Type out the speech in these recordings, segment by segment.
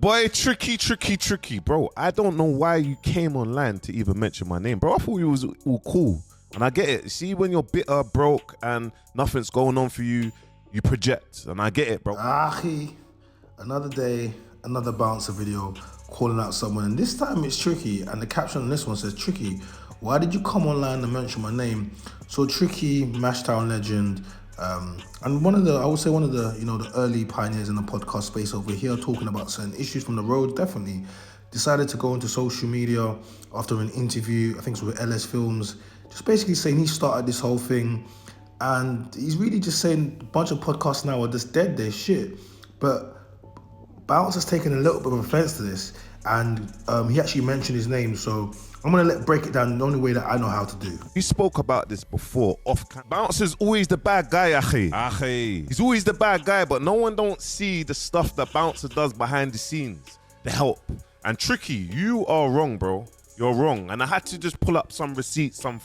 Boy, tricky, bro. I don't know why you came online to even mention my name, bro. I thought you was all cool. And I get it. See, when you're bitter, broke, and nothing's going on for you, you project. And I get it, bro. Another day, another bouncer video calling out someone. And this time it's Tricky. And the caption on this one says, Tricky, why did you come online and mention my name? So Tricky, Mashtown legend, and one of the the early pioneers in the podcast space over here, talking about certain issues from the road, definitely decided to go into social media after an interview, I think it was with LS Films, just basically saying he started this whole thing. And he's really just saying a bunch of podcasts now are just dead, they're shit. But Bounce has taken a little bit of offense to this, and he actually mentioned his name, so I'm gonna break it down the only way that I know how to do. We spoke about this before off camera. Bounce is always the bad guy, Achi. He's always the bad guy, but no one don't see the stuff that Bouncer does behind the scenes, the help. And Tricky, you are wrong, bro. You're wrong. And I had to just pull up some receipts, some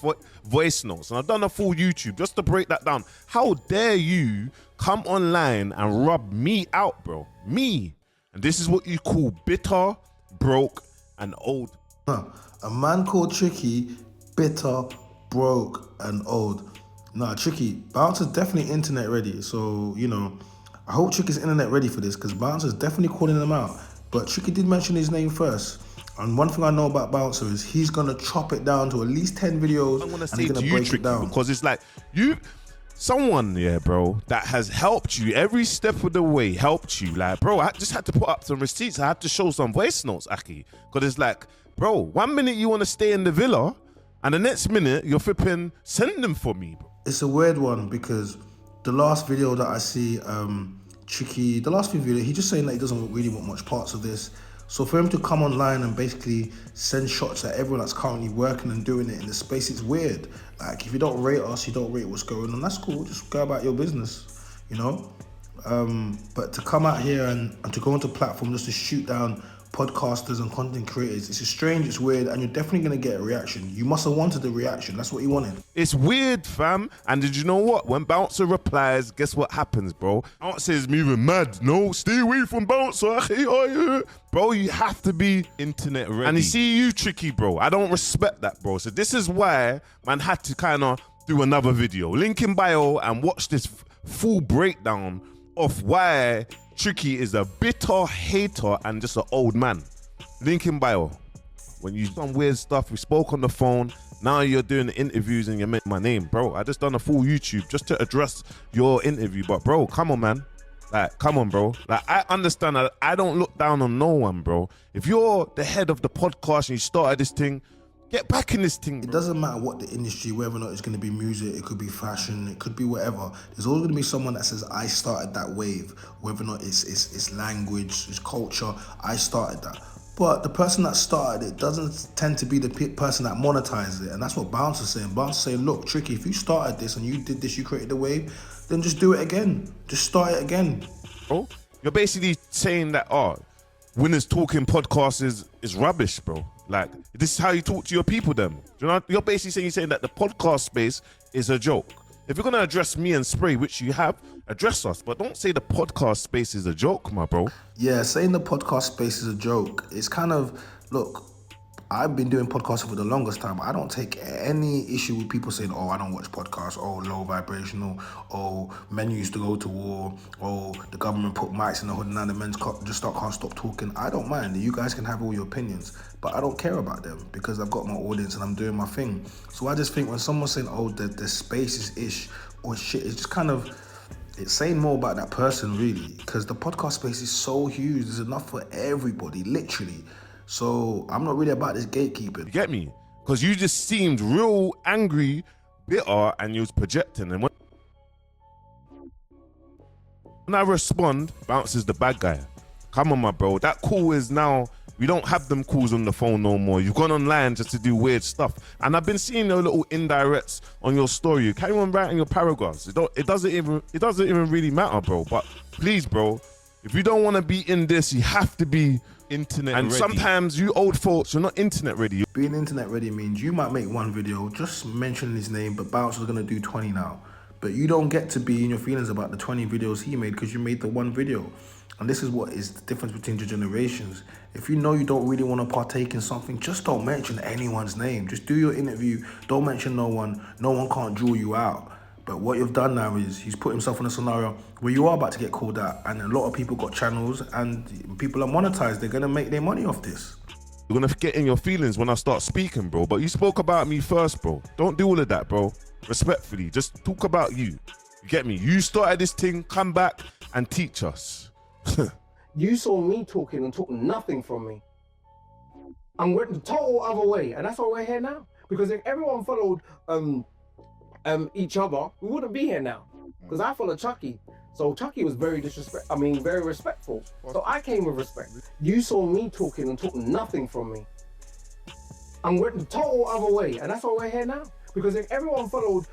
voice notes, and I've done a full YouTube just to break that down. How dare you come online and rub me out, bro? Me. And this is what you call bitter, broke, and old. A man called Tricky, bitter, broke, and old. Nah, Tricky, Bouncer's definitely internet ready. So, I hope Tricky's internet ready for this, because Bouncer's definitely calling him out. But Tricky did mention his name first. And one thing I know about Bouncer is he's going to chop it down to at least 10 videos. I'm going to and he's say going to to you, break Tricky, it down. because it's like someone, yeah, bro, that has helped you every step of the way, helped you. Like, bro, I just had to put up some receipts. I had to show some voice notes, Aki. Because it's like, bro, 1 minute you want to stay in the villa, and the next minute you're flipping, send them for me, bro. It's a weird one, because the last video that I see, Tricky, the last few videos, he's just saying that he doesn't really want much parts of this. So for him to come online and basically send shots at everyone that's currently working and doing it in the space, it's weird. Like, if you don't rate us, you don't rate what's going on, that's cool, just go about your business, But to come out here and to go onto platform just to shoot down podcasters and content creators, it's strange, it's weird, and you're definitely going to get a reaction. You must have wanted the reaction. That's what you wanted. It's weird, fam. And did you know what? When Bouncer replies, guess what happens, bro? Bouncer is moving mad. No, stay away from Bouncer. Bro, you have to be internet ready. And you see you, Tricky, bro. I don't respect that, bro. So this is why man had to kind of do another video. Link in bio and watch this full breakdown of why Tricky is a bitter hater and just an old man. Link in bio. When you do some weird stuff, we spoke on the phone, now you're doing the interviews and you make my name. Bro, I just done a full YouTube just to address your interview. But bro, come on, man. Like, come on, bro. Like, I understand that I don't look down on no one, bro. If you're the head of the podcast and you started this thing, get back in this thing, bro. It doesn't matter what the industry, whether or not it's going to be music, it could be fashion, it could be whatever. There's always going to be someone that says, I started that wave. Whether or not it's language, it's culture, I started that. But the person that started it doesn't tend to be the person that monetizes it. And that's what Bounce is saying. Bounce is saying, look, Tricky, if you started this and you did this, you created the wave, then just do it again. Just start it again. Bro, you're basically saying that, Winners Talking podcast is rubbish, bro. Like, this is how you talk to your people, then. You know, you're basically saying that the podcast space is a joke. If you're going to address me and Spray, which you have, address us. But don't say the podcast space is a joke, my bro. Yeah, saying the podcast space is a joke, it's kind of, look, I've been doing podcasts for the longest time. I don't take any issue with people saying, oh, I don't watch podcasts, oh, low vibrational, oh, men used to go to war, oh, the government put mics in the hood and now the men can't stop talking. I don't mind. You guys can have all your opinions, but I don't care about them because I've got my audience and I'm doing my thing. So I just think when someone's saying, oh, the space is ish or shit, it's just kind of, it's saying more about that person, really, because the podcast space is so huge. There's enough for everybody, literally. So I'm not really about this gatekeeping. You get me? Because you just seemed real angry, bitter, and you was projecting. And when I respond, Bounce is the bad guy. Come on, my bro. That call is now, we don't have them calls on the phone no more. You've gone online just to do weird stuff. And I've been seeing your little indirects on your story. You carry on writing your paragraphs. It doesn't even really matter, bro. But please, bro, if you don't want to be in this, you have to be internet ready. And sometimes you old folks, you're not internet ready. Being internet ready means you might make one video, just mentioning his name, but Bounce is going to do 20 now. But you don't get to be in your feelings about the 20 videos he made because you made the one video. And this is what is the difference between the generations. If you know you don't really want to partake in something, just don't mention anyone's name. Just do your interview. Don't mention no one. No one can't draw you out. But what you've done now is he's put himself in a scenario where you are about to get called out, and a lot of people got channels and people are monetized. They're going to make their money off this. You're gonna get in your feelings when I start speaking, bro. But you spoke about me first, bro. Don't do all of that, bro. Respectfully, just talk about you. You get me? You started this thing, come back and teach us. You saw me talking and took nothing from me. And went the total other way, and that's why we're here now. Because if everyone followed each other, we wouldn't be here now. Because I followed Chucky. So Chucky was very very respectful. So I came with respect. You saw me talking and took nothing from me. And went the total other way, and that's why we're here now. Because if everyone followed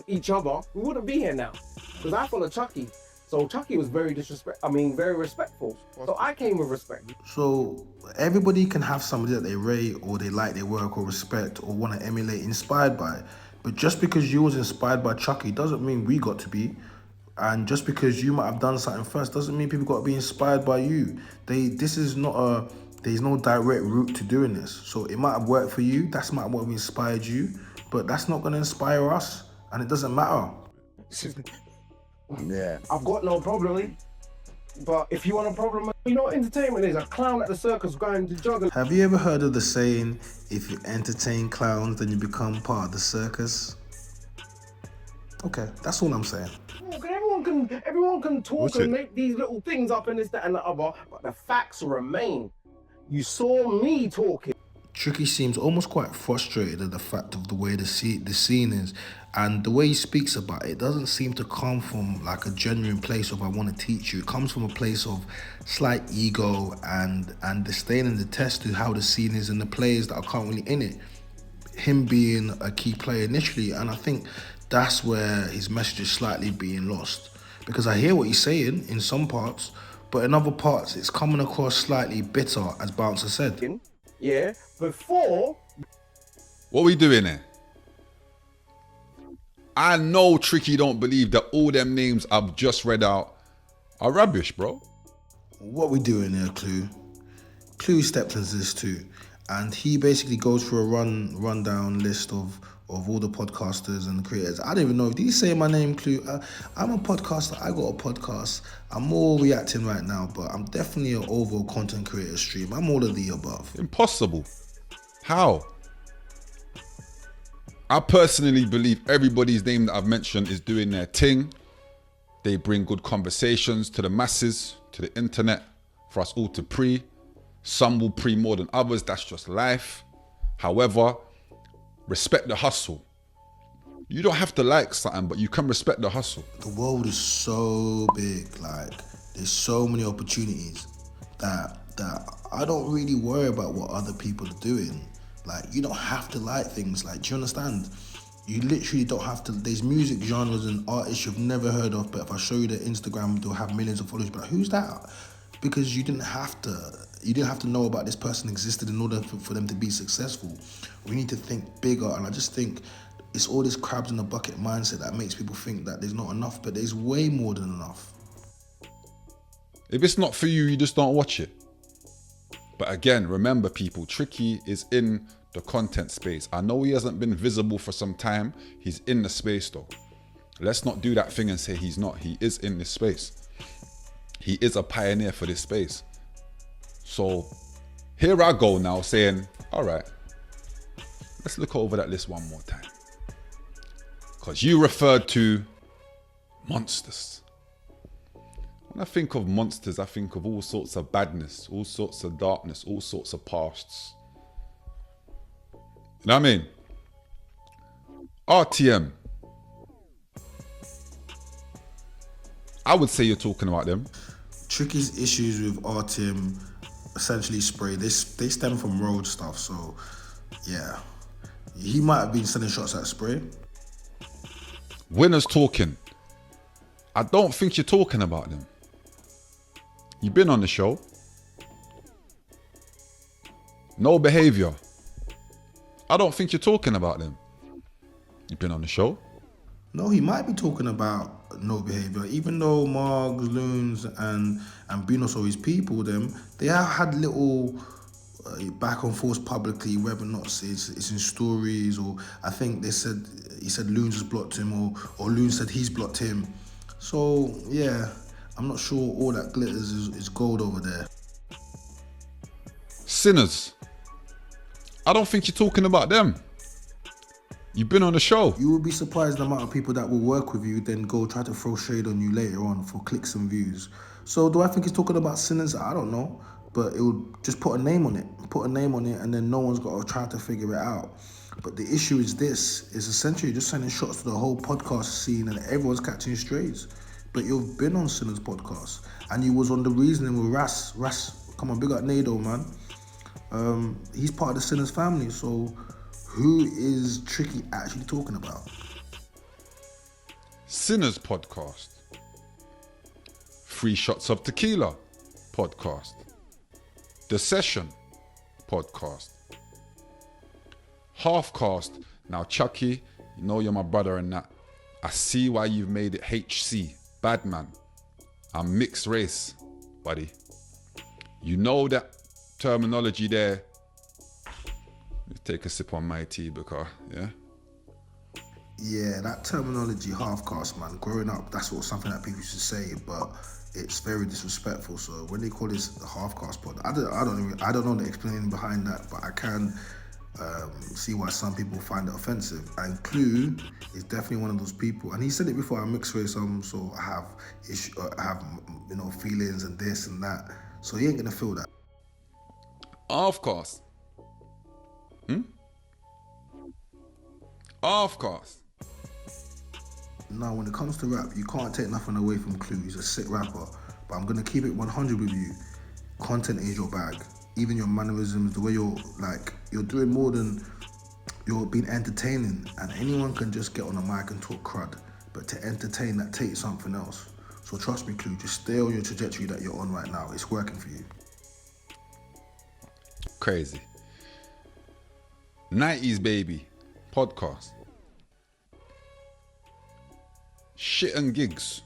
each other, we wouldn't be here now. Because I followed Chucky. So Chucky was very very respectful. So I came with respect. So everybody can have somebody that they rate or they like their work or respect or want to emulate, inspired by. But just because you was inspired by Chucky doesn't mean we got to be. And just because you might have done something first doesn't mean people got to be inspired by you. There's no direct route to doing this. So it might have worked for you. That's might have inspired you, but that's not going to inspire us. And it doesn't matter. Yeah. I've got no problem. But if you want a problem, you know what entertainment is? A clown at the circus going to juggle. Have you ever heard of the saying, if you entertain clowns, then you become part of the circus? Okay, that's all I'm saying. Everyone can talk What's and it? make these little things up and this, that, and the other, but the facts remain. You saw me talking. Tricky seems almost quite frustrated at the fact of the way the scene is, and the way he speaks about it doesn't seem to come from like a genuine place of I want to teach you. It comes from a place of slight ego and disdaining the test to how the scene is and the players that are currently in it. Him being a key player initially, and I think that's where his message is slightly being lost. Because I hear what he's saying in some parts, but in other parts it's coming across slightly bitter, as Bouncer said. Yeah, before. What we doing here? I know Tricky don't believe that all them names I've just read out are rubbish, bro. What we doing here, Clue? Clue stepped into this too, and he basically goes through a rundown list of all the podcasters and the creators. I don't even know. Did he say my name, Clue? I'm a podcaster. I got a podcast. I'm more reacting right now, but I'm definitely an overall content creator stream. I'm all of the above. Impossible. How? I personally believe everybody's name that I've mentioned is doing their thing. They bring good conversations to the masses, to the internet, for us all to pre. Some will pre more than others. That's just life. However, respect the hustle. You don't have to like something, but you can respect the hustle. The world is so big, like there's so many opportunities that I don't really worry about what other people are doing. Like, you don't have to like things. Like, do you understand? You literally don't have to. There's music genres and artists you've never heard of, but if I show you their Instagram, they'll have millions of followers. But who's that? Because you didn't have to know about this person existed in order for them to be successful. We need to think bigger, and I just think it's all this crabs in the bucket mindset that makes people think that there's not enough, but there's way more than enough. If it's not for you, you just don't watch it. But again, remember people, Tricky is in the content space. I know he hasn't been visible for some time. He's in the space though. Let's not do that thing and say he's not. He is in this space. He is a pioneer for this space. So here I go now saying, all right, let's look over that list one more time. Because you referred to monsters. When I think of monsters, I think of all sorts of badness, all sorts of darkness, all sorts of pasts. You know what I mean? RTM. I would say you're talking about them. Tricky's issues with RTM, essentially spray, they stem from road stuff. So yeah, he might have been sending shots at Spray. Winners talking. I don't think you're talking about them. You've been on the show. No behavior. I don't think you're talking about them. You've been on the show. No, he might be talking about no behaviour. Even though Margs, Loons, and Bunos or his people, they have had little back and forth publicly, whether or not it's in stories, or I think he said Loons has blocked him, or Loons said he's blocked him. So yeah, I'm not sure all that glitters is gold over there. Sinners. I don't think you're talking about them. You've been on the show. You would be surprised the amount of people that will work with you then go try to throw shade on you later on for clicks and views. So do I think he's talking about sinners? I don't know. But it would just put a name on it, and then no one's got to try to figure it out. But the issue is this, is essentially just sending shots to the whole podcast scene and everyone's catching strays. But you've been on Sinners podcast, and you was on The Reasoning with Ras, come on, big up Nado, man. He's part of the Sinners family, so who is Tricky actually talking about? Sinners podcast. 3 Shots of Tequila podcast. The Session podcast. Halfcast. Now, Chucky, you know you're my brother and that. I see why you've made it HC, Badman. I'm mixed race, buddy. You know that terminology there. Take a sip on my tea, because, yeah? Yeah, that terminology, half-caste, man. Growing up, that's something that people used to say, but it's very disrespectful. So when they call this the half-caste pod, I don't know the explanation behind that, but I can see why some people find it offensive. And Clue is definitely one of those people. And he said it before, I'm mixed race, so I have feelings and this and that. So he ain't gonna feel that. Half-caste. Half-caste. Now, when it comes to rap, you can't take nothing away from Clue. He's a sick rapper. But I'm gonna keep it 100 with you. Content is your bag. Even your mannerisms, the way you're doing more than you're being entertaining. And anyone can just get on a mic and talk crud. But to entertain, that takes something else. So trust me, Clue, just stay on your trajectory that you're on right now. It's working for you. Crazy. 90s Baby podcast. Shit and gigs.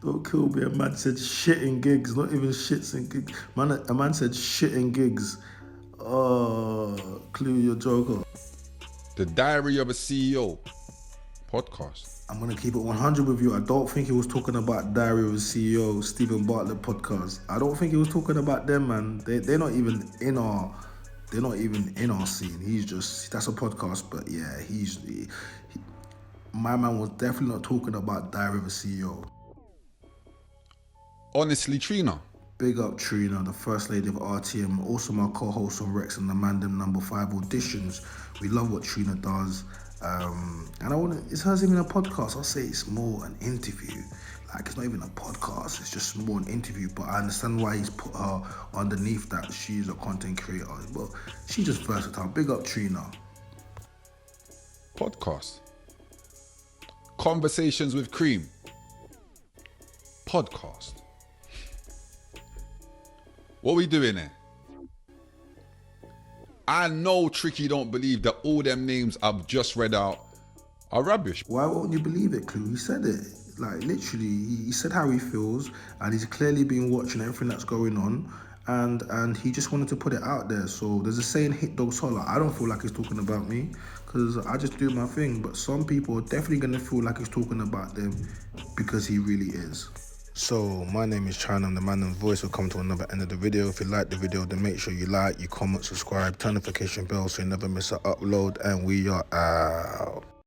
Don't kill me. A man said shit and gigs, not even shits and gigs. A man said shit and gigs. Oh, Clue, you're a joker. The Diary of a CEO podcast. I'm gonna keep it 100 with you. I don't think he was talking about Diary of a CEO, Stephen Bartlett podcast. I don't think he was talking about them, man. They're not even in our scene. That's a podcast, but yeah, my man was definitely not talking about Diary of a CEO. Honestly, Trina. Big up Trina, the first lady of RTM, also my co-host on Rex and the Mandem number 5 auditions. We love what Trina does. And it's hers even a podcast. I'll say it's more an interview. Like, it's not even a podcast, it's just more an interview. But I understand why he's put her underneath that. She's a content creator. But she's just versatile. Big up Trina. Podcast. Conversations with Cream. Podcast. What we doing here? I know Tricky don't believe that all them names I've just read out are rubbish. Why won't you believe it, Clue? He said it. Like, literally, he said how he feels, and he's clearly been watching everything that's going on, and he just wanted to put it out there. So there's a saying, hit dogs holler. I don't feel like he's talking about me, because I just do my thing, but some people are definitely going to feel like he's talking about them because he really is. So, my name is China, I'm the man and voice. We'll come to another end of the video. If you like the video, then make sure you like, you comment, subscribe, turn notification bell so you never miss an upload, and we are out.